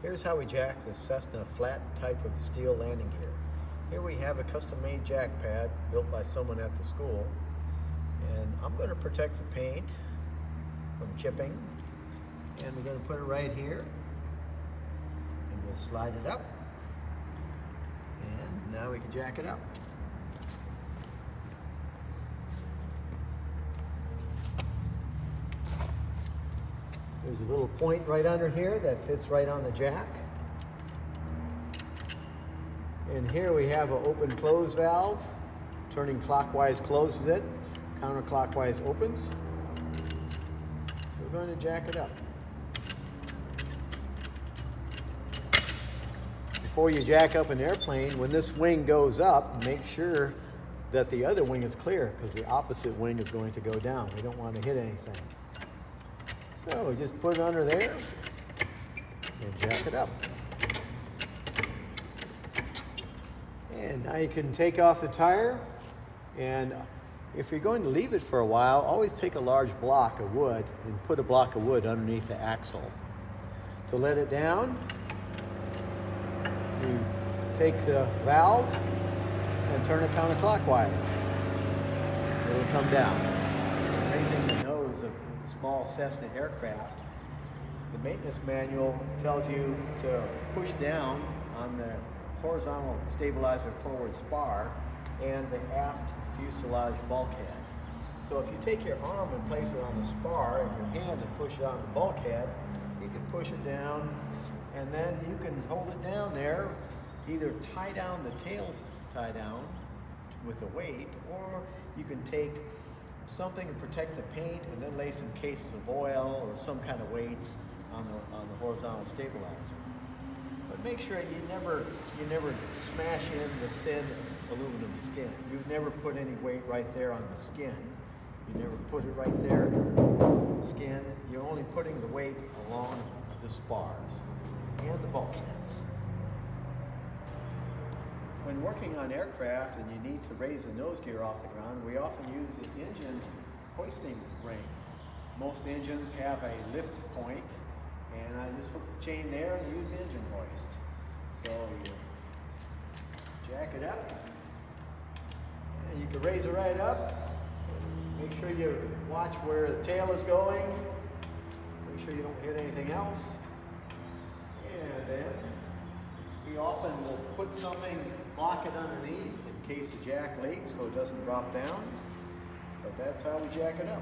Here's how we jack the Cessna flat type of steel landing gear. Here we have a custom-made jack pad built by someone at the school, and I'm going to protect the paint from chipping, and we're going to put it right here, and we'll slide it up, and now we can jack it up. There's a little point right under here that fits right on the jack. And here we have an open close valve. Turning clockwise closes it, counterclockwise opens. We're going to jack it up. Before you jack up an airplane, when this wing goes up, make sure that the other wing is clear, because the opposite wing is going to go down. We don't want to hit anything. So we just put it under there and jack it up. And now you can take off the tire, and if you're going to leave it for a while, always take a large block of wood and put a block of wood underneath the axle. To let it down, you take the valve and turn it counterclockwise. It'll come down. Raising the nose of a small Cessna aircraft, the maintenance manual tells you to push down on the horizontal stabilizer forward spar and the aft fuselage bulkhead. So if you take your arm and place it on the spar and your hand and push it on the bulkhead, you can push it down, and then you can hold it down there, either tie down the tail tie down with a weight, or you can take something to protect the paint and then lay some cases of oil or some kind of weights on the horizontal stabilizer. But make sure you never smash in the thin aluminum skin. You never put any weight right there on the skin. You never put it right there, skin. You're only putting the weight along the spars and the bulkheads. When working on aircraft and you need to raise the nose gear off the ground, we often use the engine hoisting ring. Most engines have a lift point, and I just hook the chain there and use the engine hoist. So you jack it up, and you can raise it right up. Make sure you watch where the tail is going. Make sure you don't hit anything else. And then we often will put something, lock it underneath in case the jack leaks so it doesn't drop down. But that's how we jack it up.